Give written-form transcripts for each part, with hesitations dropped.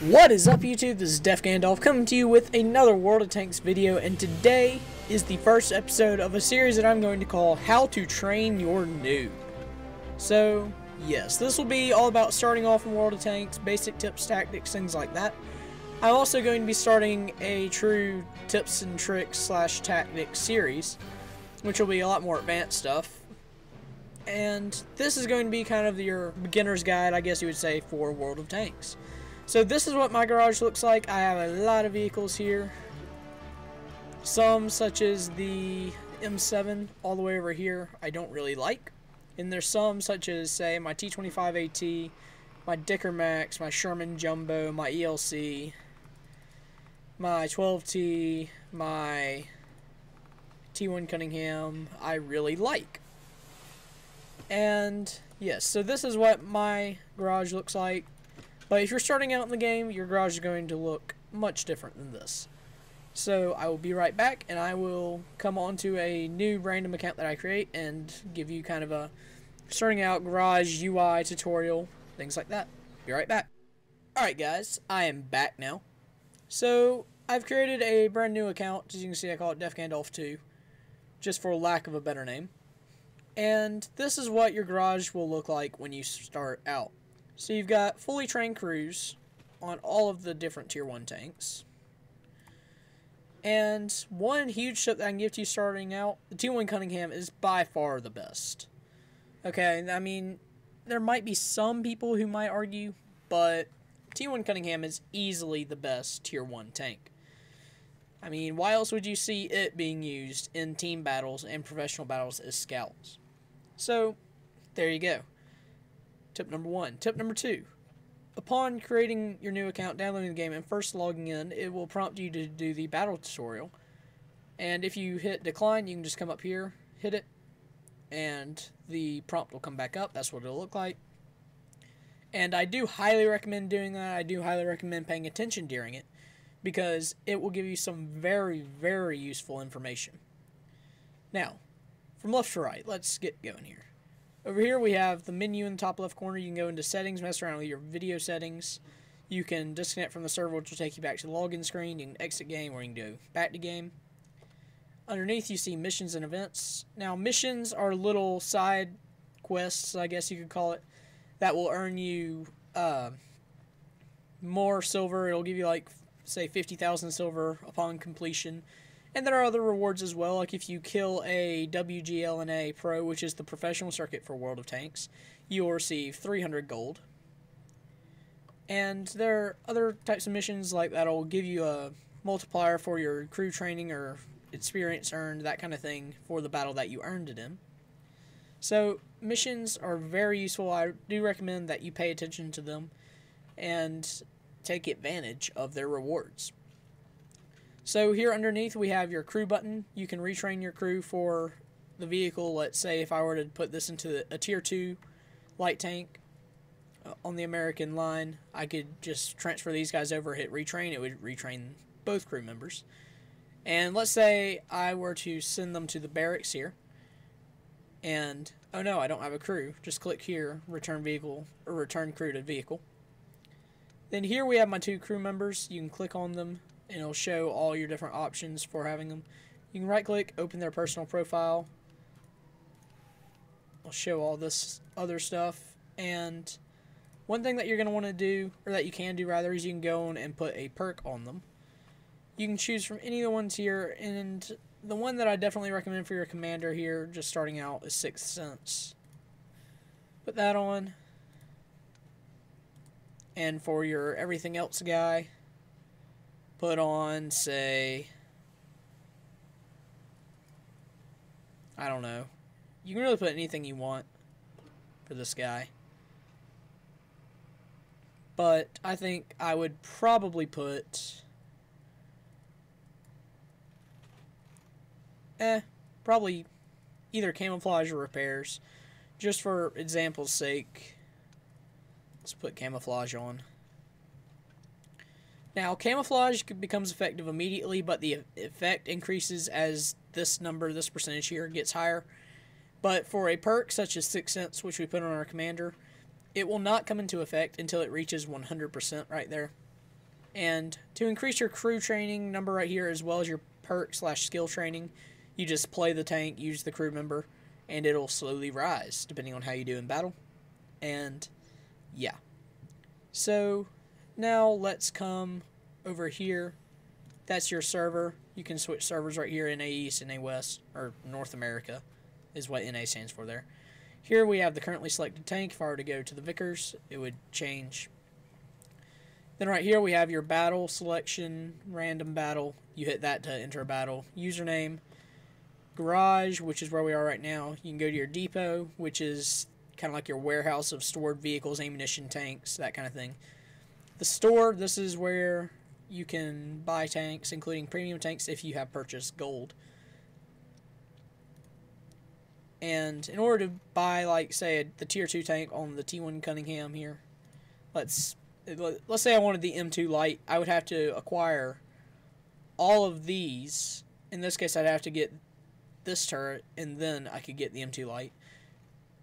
What is up, YouTube? This is DeFGandolf coming to you with another World of Tanks video, and today is the first episode of a series that I'm going to call How to Train Your Noob. So, yes, this will be all about starting off in World of Tanks, basic tips, tactics, things like that. I'm also going to be starting a true tips and tricks / tactics series, which will be a lot more advanced stuff. And this is going to be kind of your beginner's guide, I guess you would say, for World of Tanks. So this is what my garage looks like. I have a lot of vehicles here. Some, such as the M7, all the way over here, I don't really like. And there's some, such as, say, my T25 AT, my Dicker Max, my Sherman Jumbo, my ELC, my 12T, my T1 Cunningham, I really like. And, yes, so this is what my garage looks like. But if you're starting out in the game, your garage is going to look much different than this. So I will be right back, and I will come on to a new random account that I create and give you kind of a starting out garage UI tutorial, things like that. Be right back. Alright guys, I am back now. So I've created a brand new account. As you can see, I call it DeFGandolf 2, just for lack of a better name. And this is what your garage will look like when you start out. So you've got fully trained crews on all of the different tier 1 tanks. And one huge tip that I can give to you starting out, the T1 Cunningham is by far the best. Okay, I mean, there might be some people who might argue, but T1 Cunningham is easily the best tier 1 tank. I mean, why else would you see it being used in team battles and professional battles as scouts? So, there you go. Tip number 1. Tip number 2. Upon creating your new account, downloading the game, and first logging in, it will prompt you to do the battle tutorial. And if you hit decline, you can just come up here, hit it, and the prompt will come back up. That's what it'll look like. And I do highly recommend doing that. I do highly recommend paying attention during it, because it will give you some very, very useful information. Now, from left to right, let's get going here. Over here we have the menu in the top left corner. You can go into settings, mess around with your video settings. You can disconnect from the server, which will take you back to the login screen. You can exit game, or you can go back to game. Underneath you see missions and events. Now missions are little side quests, I guess you could call it, that will earn you more silver. It'll give you, like, say 50,000 silver upon completion. And there are other rewards as well, like if you kill a WGLNA Pro, which is the professional circuit for World of Tanks, you will receive 300 gold. And there are other types of missions like that will give you a multiplier for your crew training or experience earned, that kind of thing, for the battle that you earned it in. So missions are very useful. I do recommend that you pay attention to them and take advantage of their rewards. So here underneath we have your crew button. You can retrain your crew for the vehicle. Let's say if I were to put this into a tier 2 light tank on the American line, I could just transfer these guys over, hit retrain. It would retrain both crew members. And let's say I were to send them to the barracks here. And, oh no, I don't have a crew. Just click here, return vehicle, or return crew to vehicle. Then here we have my 2 crew members. You can click on them, and it'll show all your different options for having them. You can right click, open their personal profile. It'll show all this other stuff. And one thing that you're going to want to do, or that you can do rather, is you can go on and put a perk on them. You can choose from any of the ones here, and the one that I definitely recommend for your commander here, just starting out, is 6th Sense. Put that on. And for your everything else guy, put on, say, I don't know. You can really put anything you want for this guy. But I think I would probably put, probably either camouflage or repairs. Just for example's sake, let's put camouflage on. Now, camouflage becomes effective immediately, but the effect increases as this number, this percentage here, gets higher. But for a perk such as 6th Sense, which we put on our commander, it will not come into effect until it reaches 100% right there. And to increase your crew training number right here, as well as your perk/skill training, you just play the tank, use the crew member, and it'll slowly rise depending on how you do in battle. And yeah. So now let's come over here. That's your server. You can switch servers right here, NA East, NA West, or North America is what NA stands for there. Here we have the currently selected tank. If I were to go to the Vickers, it would change. Then right here we have your battle selection, random battle. You hit that to enter a battle. Username, garage, which is where we are right now. You can go to your depot, which is kind of like your warehouse of stored vehicles, ammunition, tanks, that kind of thing. The store, this is where you can buy tanks, including premium tanks if you have purchased gold. And in order to buy, like, say, the tier 2 tank on the T1 Cunningham here, let's say I wanted the M2 light, I would have to acquire all of these. In this case, I'd have to get this turret, and then I could get the M2 light.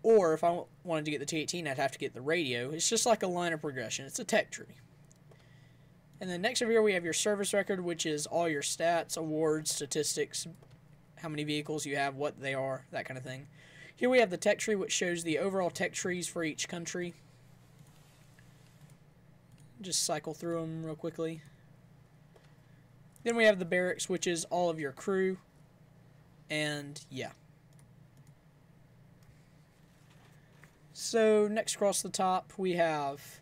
Or if I wanted to get the T18, I'd have to get the radio. It's just like a line of progression. It's a tech tree. And then next over here we have your service record, which is all your stats, awards, statistics, how many vehicles you have, what they are, that kind of thing. Here we have the tech tree, which shows the overall tech trees for each country. Just cycle through them real quickly. Then we have the barracks, which is all of your crew. And yeah. So next across the top we have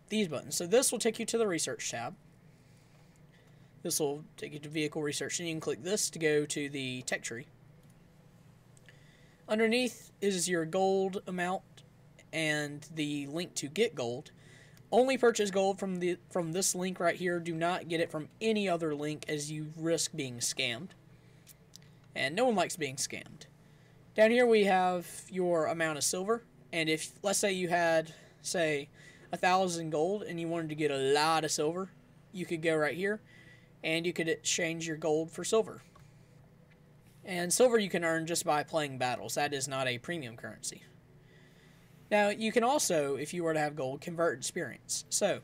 these buttons. So this will take you to the research tab. This will take you to vehicle research, and you can click this to go to the tech tree. Underneath is your gold amount and the link to get gold. Only purchase gold from this link right here. Do not get it from any other link, as you risk being scammed. And no one likes being scammed. Down here we have your amount of silver, and if, let's say you had, say, 1,000 gold and you wanted to get a lot of silver, you could go right here and you could exchange your gold for silver. And silver you can earn just by playing battles. That is not a premium currency. Now you can also, if you were to have gold, convert experience. So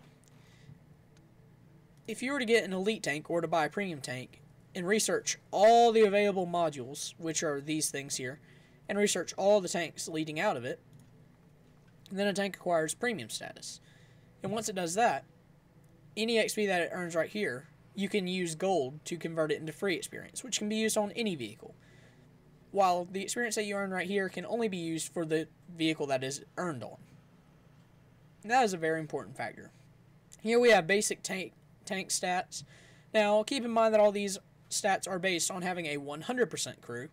if you were to get an elite tank or to buy a premium tank and research all the available modules, which are these things here, and research all the tanks leading out of it, and then a tank acquires premium status. And once it does that, any XP that it earns right here, you can use gold to convert it into free experience, which can be used on any vehicle. While the experience that you earn right here can only be used for the vehicle that is earned on. And that is a very important factor. Here we have basic tank stats. Now keep in mind that all these stats are based on having a 100% crew.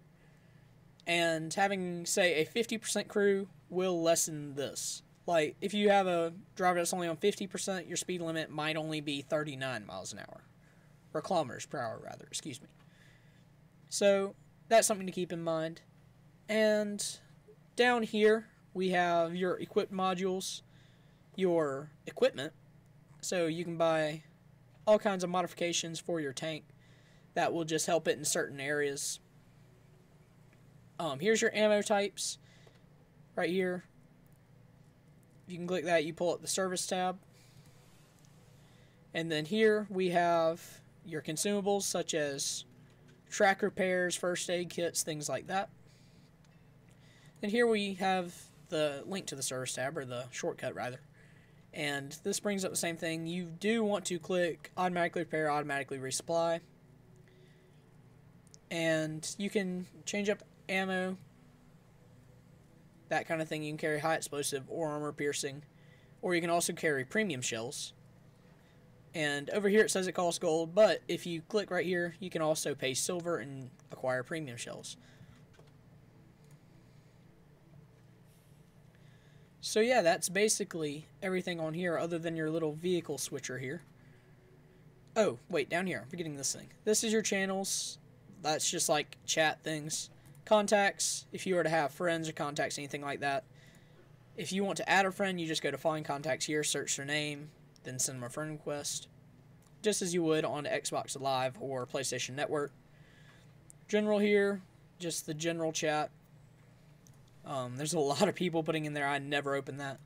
And having, say, a 50% crew will lessen this. Like, if you have a driver that's only on 50%, your speed limit might only be 39 miles an hour. Or kilometers per hour, rather, excuse me. So, that's something to keep in mind. And down here, we have your equipped modules, your equipment. So, you can buy all kinds of modifications for your tank that will just help it in certain areas. Here's your ammo types right here. If you can click that, you pull up the service tab. And then here we have your consumables, such as track repairs, first aid kits, things like that. And here we have the link to the service tab, or the shortcut rather. And this brings up the same thing. You do want to click automatically repair, automatically resupply. And you can change up ammo, that kind of thing. You can carry high explosive or armor piercing, or you can also carry premium shells. And over here it says it costs gold, but if you click right here, you can also pay silver and acquire premium shells. So yeah, that's basically everything on here other than your little vehicle switcher here. Oh, wait, down here, I'm forgetting this thing. This is your channels. That's just like chat things. Contacts, if you were to have friends or contacts, anything like that. If you want to add a friend, you just go to find contacts here, search their name, then send them a friend request. Just as you would on Xbox Live or PlayStation Network. General here, just the general chat. There's a lot of people putting in there. I never opened that.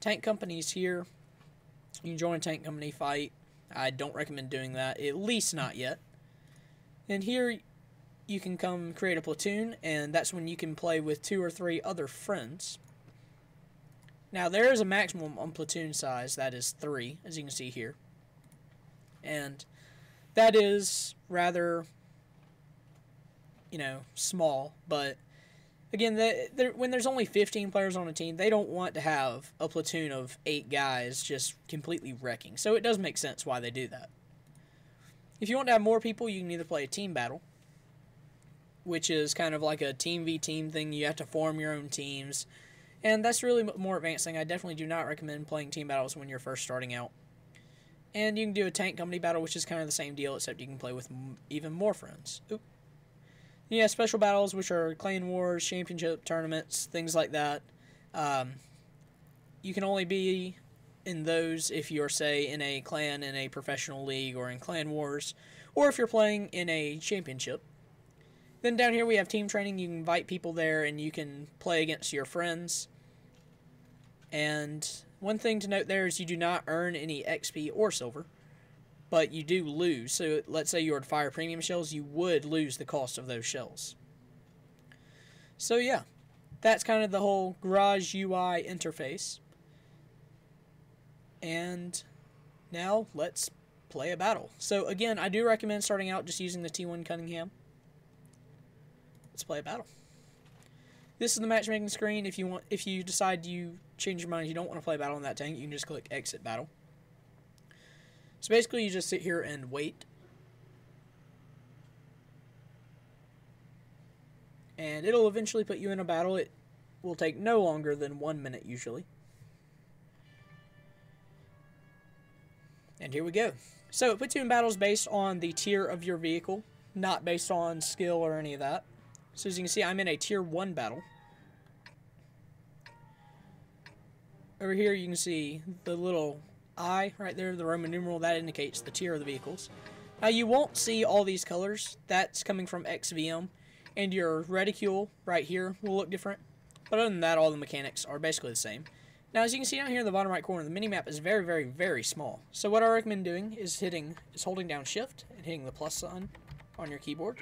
Tank companies here. You can join a tank company fight. I don't recommend doing that, at least not yet. And here you can come create a platoon, and that's when you can play with 2 or 3 other friends. Now there is a maximum on platoon size, that is 3, as you can see here. And that is rather, you know, small, but again, when there's only 15 players on a team, they don't want to have a platoon of 8 guys just completely wrecking. So it does make sense why they do that. If you want to have more people, you can either play a team battle, which is kind of like a team v team thing. You have to form your own teams, and that's really more advanced thing. I definitely do not recommend playing team battles when you're first starting out. And you can do a tank company battle, which is kind of the same deal, except you can play with even more friends. Oop. Yeah, special battles, which are clan wars, championship tournaments, things like that. You can only be in those if you're, say, in a clan in a professional league or in clan wars, or if you're playing in a championship. Then down here we have team training. You can invite people there and you can play against your friends. And one thing to note there is you do not earn any XP or silver, but you do lose. So let's say you were to fire premium shells, you would lose the cost of those shells. So yeah, that's kind of the whole Garage UI interface. And now let's play a battle. So again, I do recommend starting out just using the T1 Cunningham. Let's play a battle. This is the matchmaking screen. If you decide you change your mind, you don't want to play a battle on that tank, you can just click exit battle. So basically you just sit here and wait. And it'll eventually put you in a battle. It will take no longer than 1 minute usually. And here we go. So it puts you in battles based on the tier of your vehicle, not based on skill or any of that. So as you can see, I'm in a tier 1 battle. Over here you can see the little I right there, the Roman numeral, that indicates the tier of the vehicles. Now you won't see all these colors. That's coming from XVM. And your reticule right here will look different. But other than that, all the mechanics are basically the same. Now as you can see down here in the bottom right corner, the minimap is very, very, very small. So what I recommend doing is holding down shift and hitting the plus sign on your keyboard.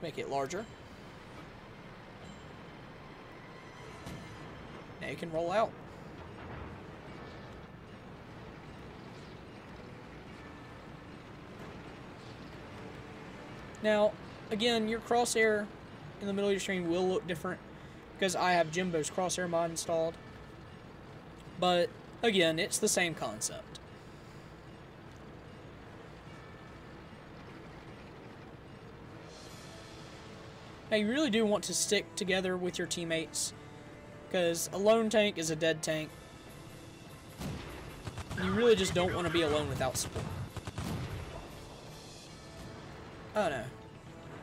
Make it larger. Now you can roll out. Now, again, your crosshair in the middle of your screen will look different because I have Jimbo's crosshair mod installed. But, again, it's the same concept. Now, you really do want to stick together with your teammates because a lone tank is a dead tank. You really just don't want to be alone without support. Oh no.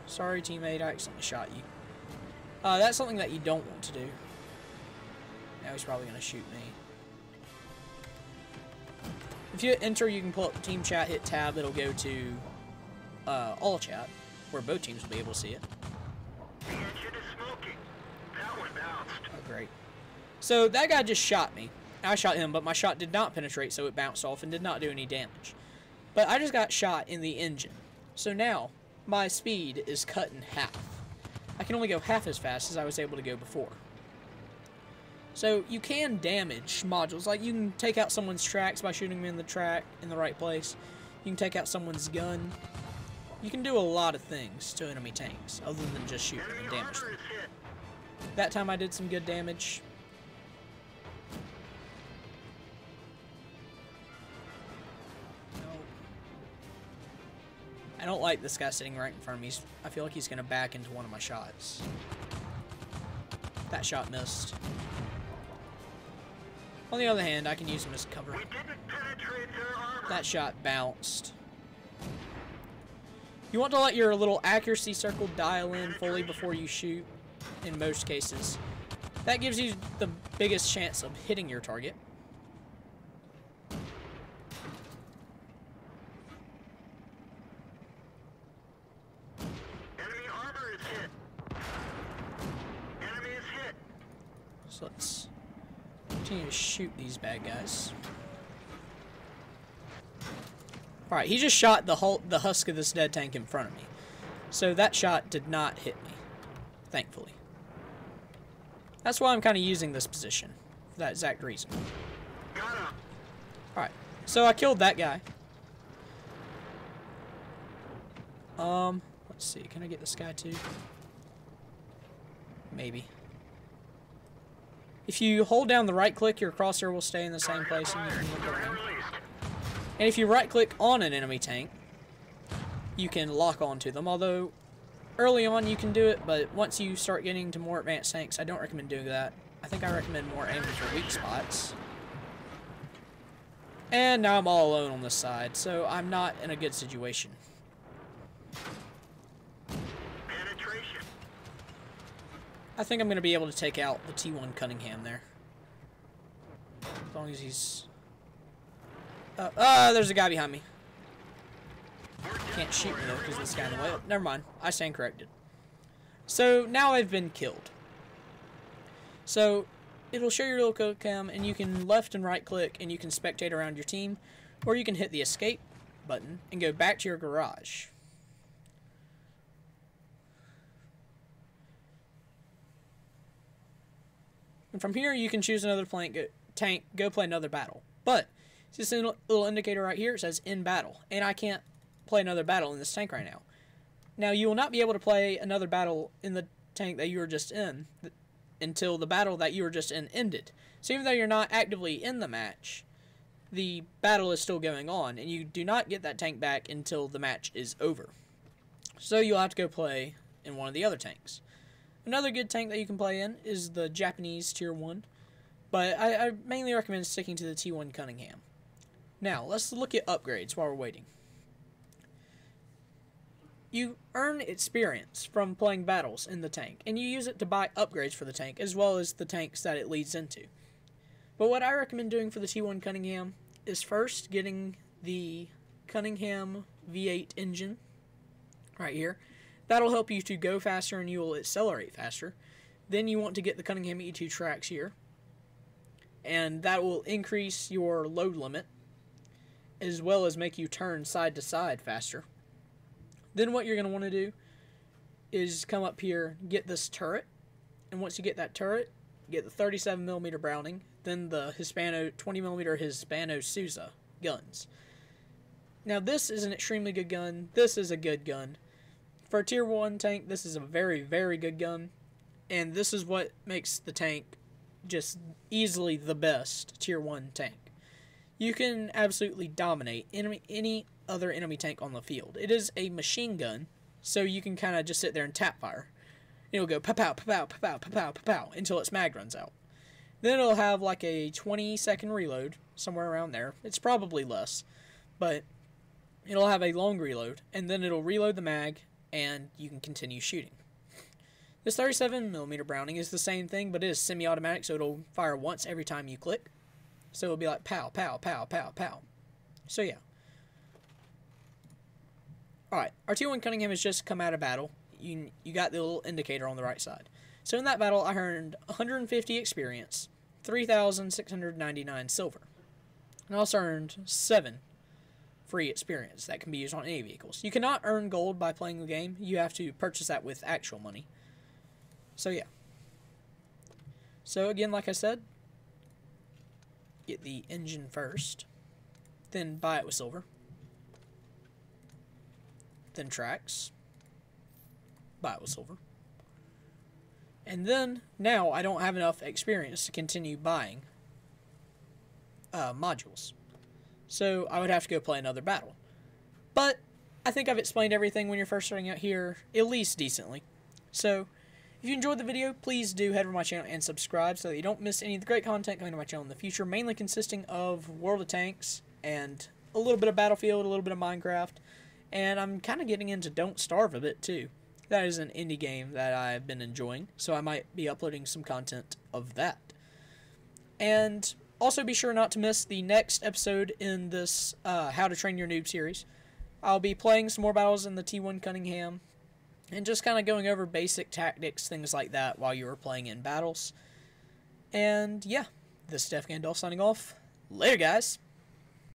Sorry teammate, I accidentally shot you. That's something that you don't want to do. Now he's probably going to shoot me. If you hit enter, you can pull up team chat, hit tab, it'll go to all chat, where both teams will be able to see it. Oh great. So that guy just shot me. I shot him, but my shot did not penetrate, so it bounced off and did not do any damage. But I just got shot in the engine. So now, my speed is cut in half. I can only go half as fast as I was able to go before. So you can damage modules, like you can take out someone's tracks by shooting them in the track in the right place. You can take out someone's gun. You can do a lot of things to enemy tanks, other than just shoot them and damage them. That time I did some good damage. I don't like this guy sitting right in front of me. I feel like he's going to back into one of my shots. That shot missed. On the other hand, I can use him as cover. That shot bounced. You want to let your little accuracy circle dial in fully before you shoot, in most cases. That gives you the biggest chance of hitting your target. So let's continue to shoot these bad guys. Alright, he just shot the husk of this dead tank in front of me. So that shot did not hit me, thankfully. That's why I'm kind of using this position, for that exact reason. Alright, so I killed that guy. Let's see, can I get this guy too? Maybe. If you hold down the right click, your crosshair will stay in the same place and you can look around. And if you right click on an enemy tank, you can lock onto them, although early on you can do it, but once you start getting to more advanced tanks, I don't recommend doing that. I think I recommend more aiming for weak spots. And now I'm all alone on this side, so I'm not in a good situation. I think I'm going to be able to take out the T1 Cunningham there. As long as he's... there's a guy behind me. Can't shoot me though, because this guy in the way. Oh, never mind. I stand corrected. So, now I've been killed. So, it'll show your little cam, and you can left and right click, and you can spectate around your team, or you can hit the escape button, and go back to your garage. And from here, you can choose another tank, go play another battle. But, this little indicator right here, it says in battle, and I can't play another battle in this tank right now. Now, you will not be able to play another battle in the tank that you were just in until the battle that you were just in ended. So even though you're not actively in the match, the battle is still going on, and you do not get that tank back until the match is over. So you'll have to go play in one of the other tanks. Another good tank that you can play in is the Japanese Tier 1, but I mainly recommend sticking to the T1 Cunningham. Now, let's look at upgrades while we're waiting. You earn experience from playing battles in the tank, and you use it to buy upgrades for the tank, as well as the tanks that it leads into. But what I recommend doing for the T1 Cunningham is first getting the Cunningham V8 engine, right here. That'll help you to go faster and you will accelerate faster. Then you want to get the Cunningham E2 tracks here, and that will increase your load limit, as well as make you turn side to side faster. Then what you're going to want to do is come up here, get this turret, and once you get that turret, get the 37mm Browning, then the 20mm Hispano Souza guns. Now this is an extremely good gun. This is a good gun. For a Tier 1 tank, this is a very, very good gun, and this is what makes the tank just easily the best Tier 1 tank. You can absolutely dominate any other enemy tank on the field. It is a machine gun, so you can kind of just sit there and tap fire. It'll go pa-pow, pa-pow, pa-pow, pa-pow, pa-pow, until its mag runs out. Then it'll have like a 20-second reload, somewhere around there. It's probably less, but it'll have a long reload, and then it'll reload the mag, and you can continue shooting. This 37mm Browning is the same thing, but it is semi-automatic, so it'll fire once every time you click. So it'll be like pow, pow, pow, pow, pow. So yeah. Alright, our T1 Cunningham has just come out of battle. You got the little indicator on the right side. So in that battle, I earned 150 experience, 3,699 silver. And I also earned 7 free experience that can be used on any vehicles. You cannot earn gold by playing the game. You have to purchase that with actual money. So yeah. So again, like I said, get the engine first, then buy it with silver, then tracks, buy it with silver, and then now I don't have enough experience to continue buying modules, so I would have to go play another battle. But I think I've explained everything when you're first starting out here, at least decently. So if you enjoyed the video, please do head over to my channel and subscribe so that you don't miss any of the great content coming to my channel in the future, mainly consisting of World of Tanks and a little bit of Battlefield, a little bit of Minecraft, and I'm kind of getting into Don't Starve a bit too. That is an indie game that I've been enjoying, so I might be uploading some content of that. And also be sure not to miss the next episode in this How to Train Your Noob series. I'll be playing some more battles in the T1 Cunningham, and just kind of going over basic tactics, things like that, while you are playing in battles. And yeah, this is DeFGandolf signing off. Later, guys!